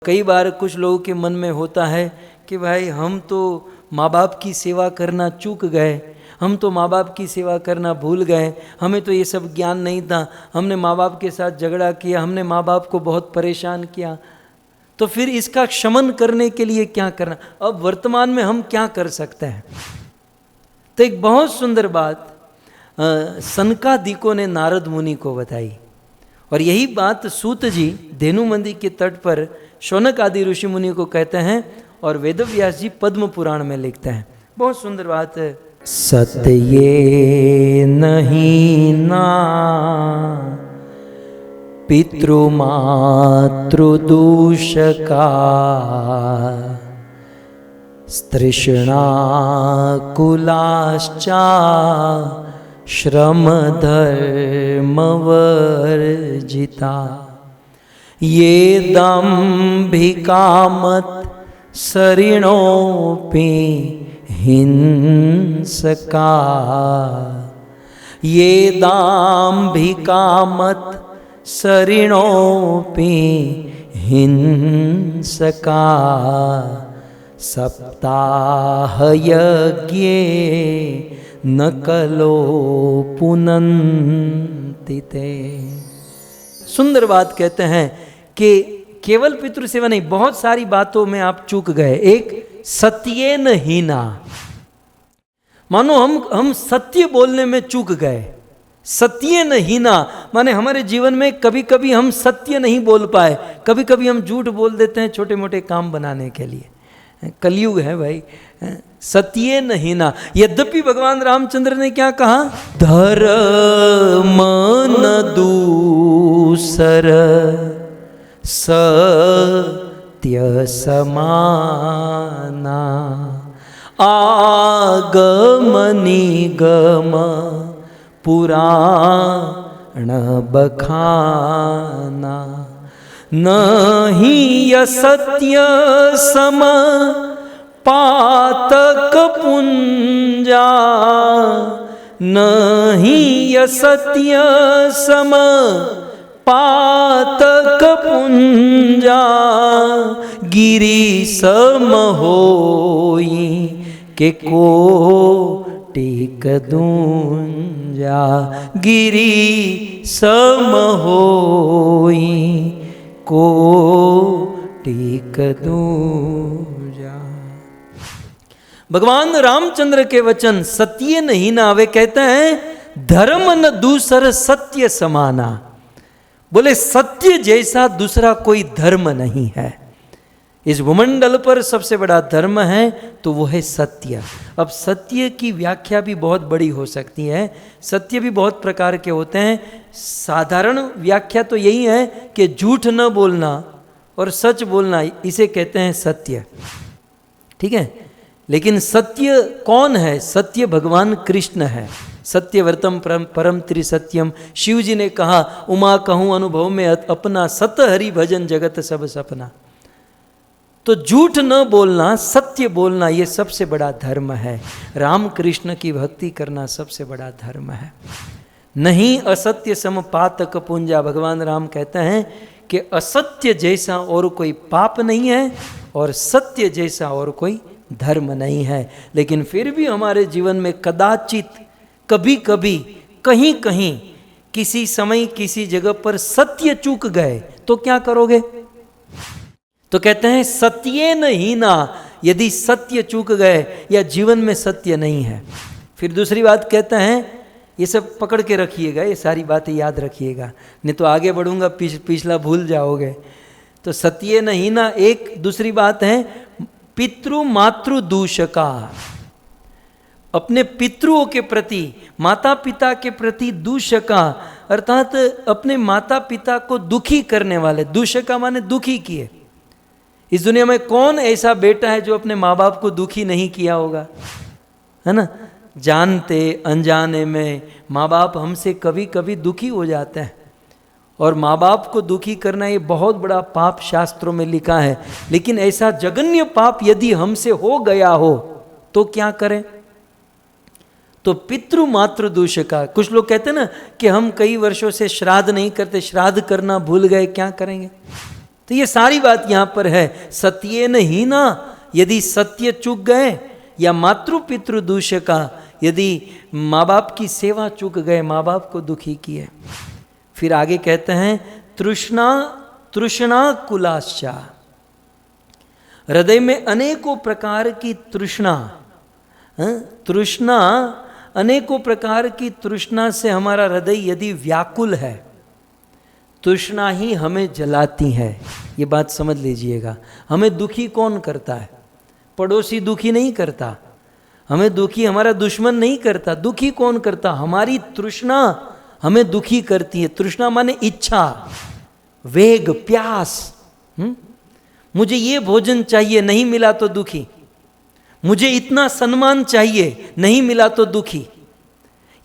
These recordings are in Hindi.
कई बार कुछ लोगों के मन में होता है कि भाई हम तो माँ बाप की सेवा करना चूक गए, हम तो माँ बाप की सेवा करना भूल गए, हमें तो ये सब ज्ञान नहीं था, हमने माँ बाप के साथ झगड़ा किया, हमने माँ बाप को बहुत परेशान किया। तो फिर इसका क्षमन करने के लिए क्या करना, अब वर्तमान में हम क्या कर सकते हैं? तो एक बहुत सुंदर बात सनकादिकों ने नारद मुनि को बताई, और यही बात सूत जी धेनु नदी के तट पर शौनक आदि ऋषि मुनि को कहते हैं, और वेदव्यास जी पद्म पुराण में लिखते हैं। बहुत सुंदर बात है। सत्य ये नहीं ना पितृमातृदूष का, तृष्णा कुलाश्चा श्रम धर्म वर्जिता, ये दंभिकामत सरिणोपि हिंसका, ये दाम्भिकामत सरिणोपि हिंसका, सप्ताह यज्ञे न कलो पुनन्तिते। सुंदर बात कहते हैं कि केवल पितृ सेवा नहीं, बहुत सारी बातों में आप चूक गए। एक सत्येन हीना, मानो हम सत्य बोलने में चूक गए। सत्येन हीना माने हमारे जीवन में कभी कभी हम सत्य नहीं बोल पाए, कभी कभी हम झूठ बोल देते हैं छोटे मोटे काम बनाने के लिए। कलयुग है भाई। सत्येन हीना, यद्यपि भगवान रामचंद्र ने क्या कहा, धर्म न दूसर सत्य समाना, आगम निगम पुराण बखाना, नहीं असत्य सम पातक पुंजा, नहीं असत्य सम पातक पुंजा, गिरि सम होई के कोटिक दूंजा, गिरि सम होई कोटिक दूंजा। भगवान रामचंद्र के वचन सत्य नहीं ना, वे कहते हैं धर्म न दूसर सत्य समाना। बोले सत्य जैसा दूसरा कोई धर्म नहीं है। इस भूमंडल पर सबसे बड़ा धर्म है तो वो है सत्य। अब सत्य की व्याख्या भी बहुत बड़ी हो सकती है, सत्य भी बहुत प्रकार के होते हैं। साधारण व्याख्या तो यही है कि झूठ न बोलना और सच बोलना, इसे कहते हैं सत्य, ठीक है। लेकिन सत्य कौन है? सत्य भगवान कृष्ण है। सत्यव्रतम परम त्रिसत्यम, शिव जी ने कहा उमा कहूँ अनुभव में अपना, सत हरि भजन जगत सब सपना। तो झूठ न बोलना, सत्य बोलना, ये सबसे बड़ा धर्म है। राम कृष्ण की भक्ति करना सबसे बड़ा धर्म है। नहीं असत्य सम पातक पुंजा, भगवान राम कहते हैं कि असत्य जैसा और कोई पाप नहीं है और सत्य जैसा और कोई धर्म नहीं है। लेकिन फिर भी हमारे जीवन में कदाचित कभी कभी कहीं कहीं किसी समय किसी जगह पर सत्य चूक गए तो क्या करोगे? तो कहते हैं सत्येन हीना, यदि सत्य चूक गए या जीवन में सत्य नहीं है। फिर दूसरी बात कहते हैं, ये सब पकड़ के रखिएगा, ये सारी बातें याद रखिएगा, नहीं तो आगे बढ़ूंगा पिछला भूल जाओगे। तो सत्येन हीना एक। दूसरी बात है पितृ मातृ दूषका, अपने पितृओं के प्रति, माता पिता के प्रति दूषका, अर्थात अपने माता पिता को दुखी करने वाले। दूषका माने दुखी किए। इस दुनिया में कौन ऐसा बेटा है जो अपने माँ बाप को दुखी नहीं किया होगा, है ना। जानते अनजाने में माँ बाप हमसे कभी कभी दुखी हो जाते हैं, और माँ बाप को दुखी करना ये बहुत बड़ा पाप शास्त्रों में लिखा है। लेकिन ऐसा जघन्य पाप यदि हमसे हो गया हो तो क्या करें? तो पितृ मातृ दोष का, कुछ लोग कहते हैं ना कि हम कई वर्षों से श्राद्ध नहीं करते, श्राद्ध करना भूल गए, क्या करेंगे? तो ये सारी बात यहां पर है। सत्येन हीना, यदि सत्य चूक गए, या मातृ पितृ दूष्य का, यदि माँ बाप की सेवा चूक गए, माँ बाप को दुखी किए। फिर आगे कहते हैं तृष्णा तृष्णा कुलाश्चा, हृदय में अनेकों प्रकार की तृष्णा, तृष्णा, अनेकों प्रकार की तृष्णा से हमारा हृदय यदि व्याकुल है, तृष्णा ही हमें जलाती है। ये बात समझ लीजिएगा। हमें दुखी कौन करता है? पड़ोसी दुखी नहीं करता, हमें दुखी हमारा दुश्मन नहीं करता। दुखी कौन करता? हमारी तृष्णा हमें दुखी करती है। तृष्णा माने इच्छा, वेग, प्यास। मुझे ये भोजन चाहिए, नहीं मिला तो दुखी। मुझे इतना सम्मान चाहिए, नहीं मिला तो दुखी।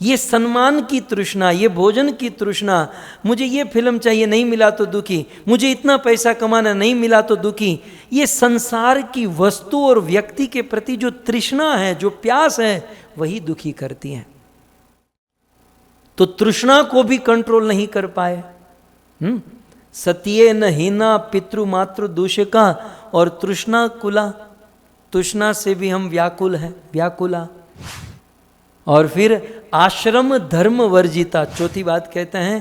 ये सम्मान की तृष्णा, ये भोजन की तृष्णा, मुझे ये फिल्म चाहिए, नहीं मिला तो दुखी। मुझे इतना पैसा कमाना, नहीं मिला तो दुखी। ये संसार की वस्तु और व्यक्ति के प्रति जो तृष्णा है, जो प्यास है, वही दुखी करती है। तो तृष्णा को भी कंट्रोल नहीं कर पाए। सत्ये न हीना पितृ मातृ दूषिका, और तृष्णा कुला, तृष्णा से भी हम व्याकुल हैं, व्याकुला। और फिर आश्रम धर्म वर्जिता, चौथी बात कहते हैं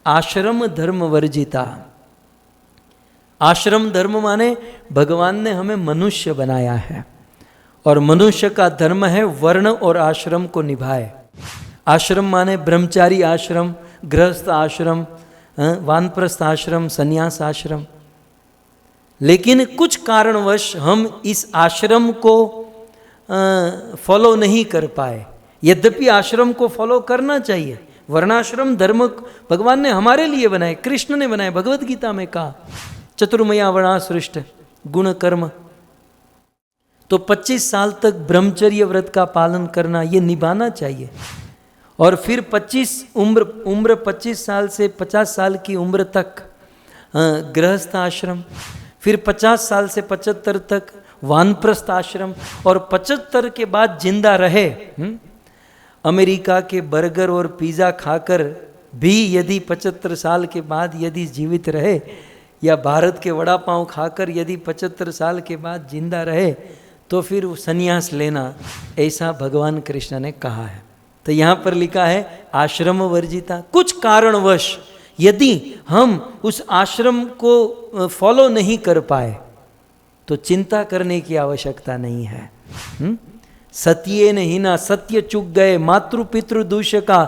आश्रम धर्म वर्जिता। आश्रम धर्म माने भगवान ने हमें मनुष्य बनाया है, और मनुष्य का धर्म है वर्ण और आश्रम को निभाए। आश्रम माने ब्रह्मचारी आश्रम, गृहस्थ आश्रम, वानप्रस्थ आश्रम, संन्यास आश्रम। लेकिन कुछ कारणवश हम इस आश्रम को फॉलो नहीं कर पाए। यद्यपि आश्रम को फॉलो करना चाहिए। वर्णाश्रम धर्म भगवान ने हमारे लिए बनाए, कृष्ण ने बनाए। भगवत गीता में कहा चतुर्मया वर्णाश्रिष्ट गुण कर्म। तो 25 साल तक ब्रह्मचर्य व्रत का पालन करना, ये निभाना चाहिए। और फिर 25 उम्र 25 साल से 50 साल की उम्र तक गृहस्थ आश्रम, फिर 50 साल से 75 तक वानप्रस्थ आश्रम, और 75 के बाद जिंदा रहे। अमेरिका के बर्गर और पिज़्ज़ा खाकर भी यदि 75 साल के बाद यदि जीवित रहे, या भारत के वड़ा पाव खाकर यदि 75 साल के बाद जिंदा रहे, तो फिर वो संन्यास लेना, ऐसा भगवान कृष्ण ने कहा है। तो यहाँ पर लिखा है आश्रम वर्जिता। कुछ कारणवश यदि हम उस आश्रम को फॉलो नहीं कर पाए, तो चिंता करने की आवश्यकता नहीं है। सत्ये न हीना, सत्य चूक गए, मातृ पितृ दूष्य का,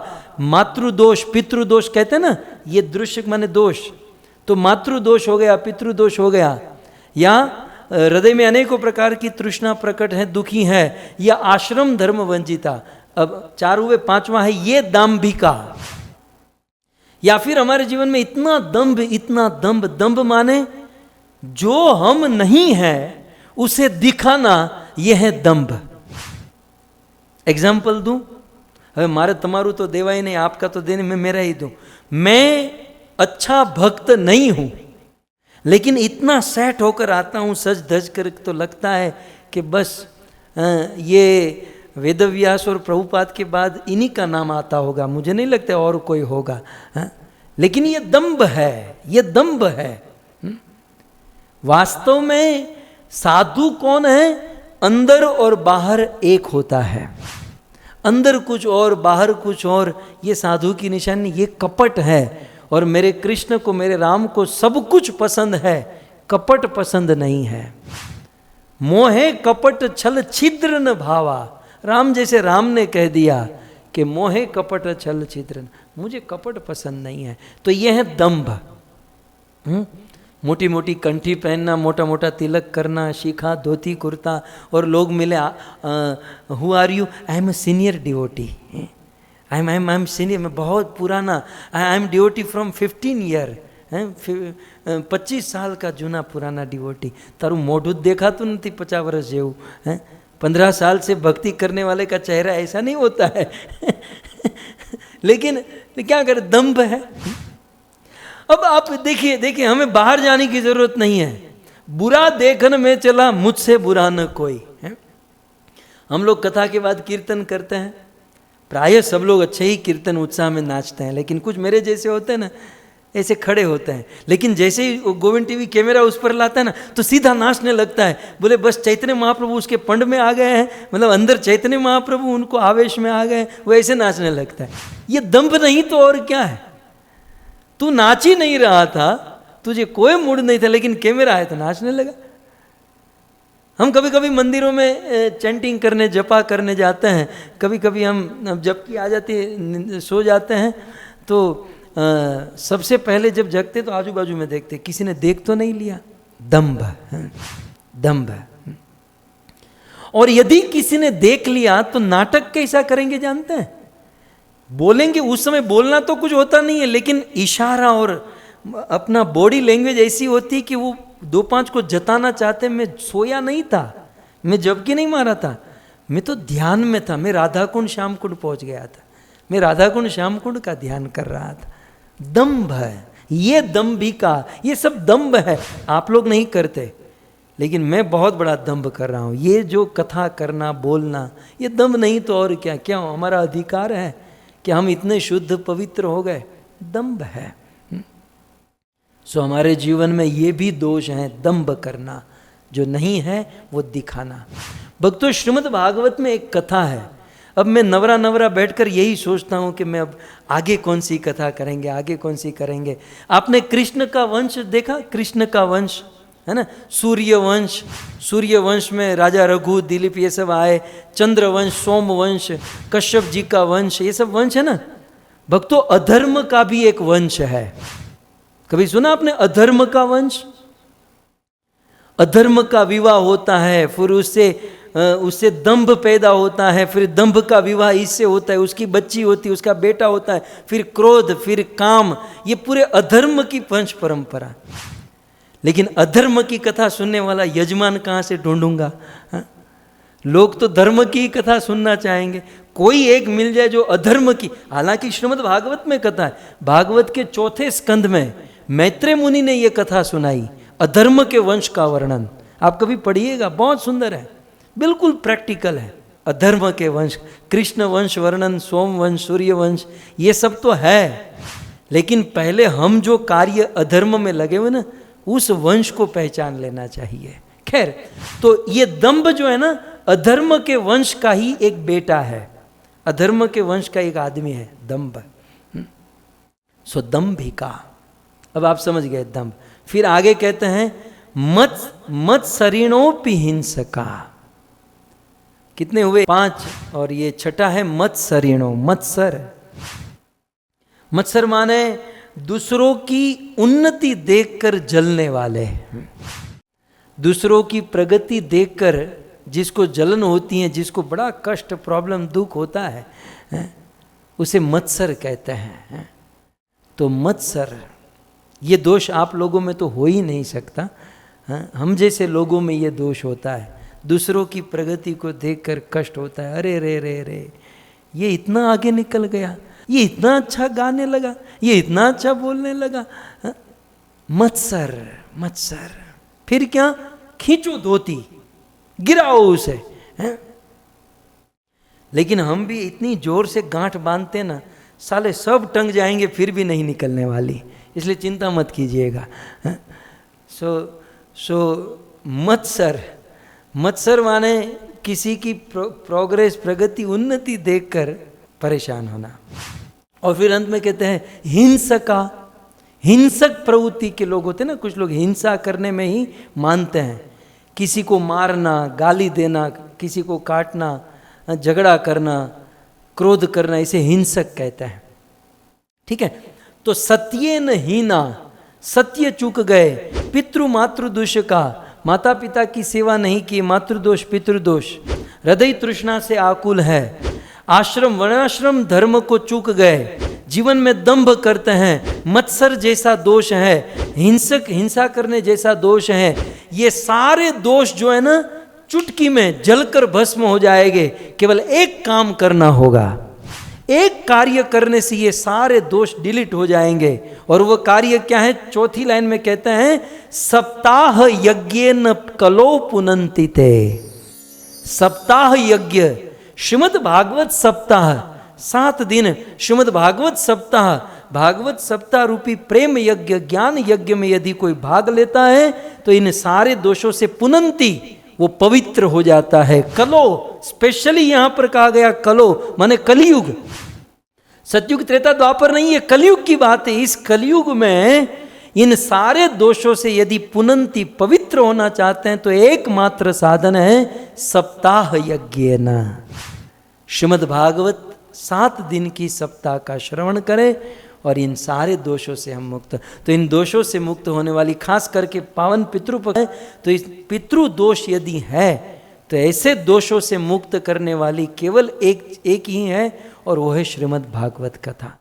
मातृदोष पितृदोष कहते हैं ना, ये दृश्य माने दोष, तो मातृदोष हो गया, पितृदोष हो गया। या हृदय में अनेकों प्रकार की तृष्णा प्रकट है, दुखी है, या आश्रम धर्म वंचिता। अब 4 हुए, 5वां है ये दाम्भिका। या फिर हमारे जीवन में इतना दंभ, इतना दंभ, दंभ माने जो हम नहीं है उसे दिखाना, यह है दंभ। एग्जाम्पल दूं, હવે મારે તમારું તો દેવાય नहीं, आपका तो देने में मेरा ही दूं। मैं अच्छा भक्त नहीं हूं, लेकिन इतना सेट होकर आता हूं सज धज कर, तो लगता है कि बस ये वेदव्यास और प्रभुपाद के बाद इन्हीं का नाम आता होगा, मुझे नहीं लगता और कोई होगा। लेकिन ये दंभ है, ये दंभ है। वास्तव में साधु कौन है? अंदर और बाहर एक होता है। अंदर कुछ और, बाहर कुछ और, ये साधु की निशानी, ये कपट है। और मेरे कृष्ण को, मेरे राम को सब कुछ पसंद है, कपट पसंद नहीं है। मोहे कपट छल छिद्र न भावा। राम जैसे राम ने कह दिया कि मोहे कपट छल छिद्र, मुझे कपट पसंद नहीं है। तो यह है दंभ। मोटी मोटी कंठी पहनना, मोटा मोटा तिलक करना, शिखा, धोती, कुर्ता, और लोग मिले, who are you? I am a senior devotee, I am senior, मैं बहुत पुराना, I am devotee from 15 year, 25 साल का जूना पुराना डिवोटी। तारू मोढ़ू देखा तो नहीं 50 वर्ष जेऊ, 15 साल से भक्ति करने वाले का चेहरा ऐसा नहीं होता है। लेकिन क्या करे, दंभ है। अब आप देखिए, हमें बाहर जाने की जरूरत नहीं है। बुरा देखन में चला, मुझसे बुरा न कोई है। हम लोग कथा के बाद कीर्तन करते हैं, प्रायः सब लोग अच्छे ही कीर्तन उत्साह में नाचते हैं, लेकिन कुछ मेरे जैसे होते हैं ना, ऐसे खड़े होते हैं। लेकिन जैसे ही गोविंद टीवी कैमरा उस पर लाता है ना, तो सीधा नाचने लगता है। बोले बस चैतन्य महाप्रभु उसके पंड में आ गए हैं, मतलब अंदर चैतन्य महाप्रभु उनको आवेश में आ गए, वो ऐसे नाचने लगता है। ये दंभ नहीं तो और क्या है? तू नाच ही नहीं रहा था, तुझे कोई मूड नहीं था, लेकिन कैमरा आया तो नाचने लगा। हम कभी कभी मंदिरों में चैंटिंग करने, जपा करने जाते हैं, कभी कभी हम जब की आ जाती है, सो जाते हैं, तो सबसे पहले जब जगते तो आजू बाजू में देखते किसी ने देख तो नहीं लिया। दंभ, दंभ। और यदि किसी ने देख लिया तो नाटक कैसा करेंगे जानते हैं? बोलेंगे, उस समय बोलना तो कुछ होता नहीं है, लेकिन इशारा और अपना बॉडी लैंग्वेज ऐसी होती कि वो 2-5 को जताना चाहते। मैं सोया नहीं था, मैं जबकि नहीं मारा था, मैं तो ध्यान में था। मैं राधा कुंड श्याम कुंड पहुंच गया था, मैं राधा कुंड श्याम कुंड का ध्यान कर रहा था। दंभ है, ये दंभिका, ये सब दंभ है। आप लोग नहीं करते, लेकिन मैं बहुत बड़ा दंभ कर रहा हूँ। ये जो कथा करना, बोलना, ये दंभ नहीं तो और क्या? क्या हमारा अधिकार है कि हम इतने शुद्ध पवित्र हो गए? दंभ है। सो हमारे जीवन में ये भी दोष हैं, दंभ करना। जो नहीं है वो दिखाना। भक्तों, श्रीमद् भागवत में एक कथा है। अब मैं नवरा बैठकर यही सोचता हूँ कि मैं अब आगे कौन सी कथा करेंगे, आगे कौन सी करेंगे। आपने कृष्ण का वंश देखा? कृष्ण का वंश है ना, सूर्यवंश। सूर्यवंश में राजा रघु, दिलीप, ये सब आए। चंद्रवंश, सोमवंश, कश्यप जी का वंश, ये सब वंश है ना। भक्तों, अधर्म का भी एक वंश है। कभी सुना आपने अधर्म का वंश? अधर्म का विवाह होता है, फिर उससे दंभ पैदा होता है, फिर दंभ का विवाह इससे होता है, उसकी बच्ची होती है, उसका बेटा होता है, फिर क्रोध, फिर काम। ये पूरे अधर्म की वंश परंपरा। लेकिन अधर्म की कथा सुनने वाला यजमान कहाँ से ढूंढूंगा? लोग तो धर्म की कथा सुनना चाहेंगे। कोई एक मिल जाए जो अधर्म की। हालांकि श्रीमद् भागवत में कथा है। भागवत के 4थे स्कंध में मैत्रेय मुनि ने यह कथा सुनाई, अधर्म के वंश का वर्णन। आप कभी पढ़िएगा, बहुत सुंदर है, बिल्कुल प्रैक्टिकल है। अधर्म के वंश, कृष्ण वंश वर्णन, सोमवंश, सूर्यवंश, ये सब तो है। लेकिन पहले हम जो कार्य अधर्म में लगे हुए ना, उस वंश को पहचान लेना चाहिए। खैर, तो ये दंभ जो है ना, अधर्म के वंश का ही एक बेटा है। अधर्म के वंश का एक आदमी है, दंभ। सो दंभिका। अब आप समझ गए दंभ। फिर आगे कहते हैं मत्सरिणोपि हिंसका। कितने हुए? 5। और ये छठा है मत्सरिणो। मत्सर, मत्सर माने दूसरों की उन्नति देखकर जलने वाले, दूसरों की प्रगति देखकर जिसको जलन होती है, जिसको बड़ा कष्ट, प्रॉब्लम, दुख होता है, उसे मत्सर कहते हैं। तो मत्सर, ये दोष आप लोगों में तो हो ही नहीं सकता। हम जैसे लोगों में ये दोष होता है। दूसरों की प्रगति को देखकर कष्ट होता है। अरे रे रे रे, ये इतना आगे निकल गया, ये इतना अच्छा गाने लगा, ये इतना अच्छा बोलने लगा। मत्सर, मत्सर। फिर क्या? खींचो धोती, गिराओ उसे। लेकिन हम भी इतनी जोर से गांठ बांधते ना, साले सब टंग जाएंगे, फिर भी नहीं निकलने वाली। इसलिए चिंता मत कीजिएगा। सो मत्सर, मत्सर माने किसी की प्रोग्रेस, प्रगति, उन्नति देखकर परेशान होना। और फिर अंत में कहते हैं हिंसका। हिंसक प्रवृत्ति के लोग होते हैं ना, कुछ लोग हिंसा करने में ही मानते हैं। किसी को मारना, गाली देना, किसी को काटना, झगड़ा करना, क्रोध करना, इसे हिंसक कहते हैं। ठीक है। तो सत्येन हीना, सत्य चूक गए। पितृ मातृदोष का, माता पिता की सेवा नहीं की, मातृदोष, पितृदोष। हृदय तृष्णा से आकुल है। आश्रम वर्णाश्रम धर्म को चूक गए। जीवन में दंभ करते हैं। मत्सर जैसा दोष है, हिंसक, हिंसा करने जैसा दोष है। ये सारे दोष जो है ना, चुटकी में जलकर भस्म हो जाएंगे। केवल एक काम करना होगा। एक कार्य करने से ये सारे दोष डिलीट हो जाएंगे। और वो कार्य क्या है? 4थी लाइन में कहते हैं सप्ताह यज्ञेन कलो पुनन्ति ते। सप्ताह यज्ञ, श्रीमद् भागवत सप्ताह, 7 दिन श्रीमद् भागवत सप्ताह, भागवत सप्ताह रूपी प्रेम यज्ञ ज्ञान यज्ञ में यदि कोई भाग लेता है तो इन सारे दोषों से पुनंती वो पवित्र हो जाता है। कलो, स्पेशली यहां पर कहा गया कलो माने कलयुग, सतयुग त्रेता द्वापर नहीं है, कलयुग की बात है। इस कलयुग में इन सारे दोषों से यदि पुनंती पवित्र होना चाहते हैं तो एकमात्र साधन है सप्ताह यज्ञ न। श्रीमद् भागवत 7 दिन की सप्ताह का श्रवण करें और इन सारे दोषों से हम मुक्त। तो इन दोषों से मुक्त होने वाली खास करके पावन पितृपक्ष है, तो इस पितृ दोष यदि है तो ऐसे दोषों से मुक्त करने वाली केवल एक ही है और वो है श्रीमद् भागवत कथा।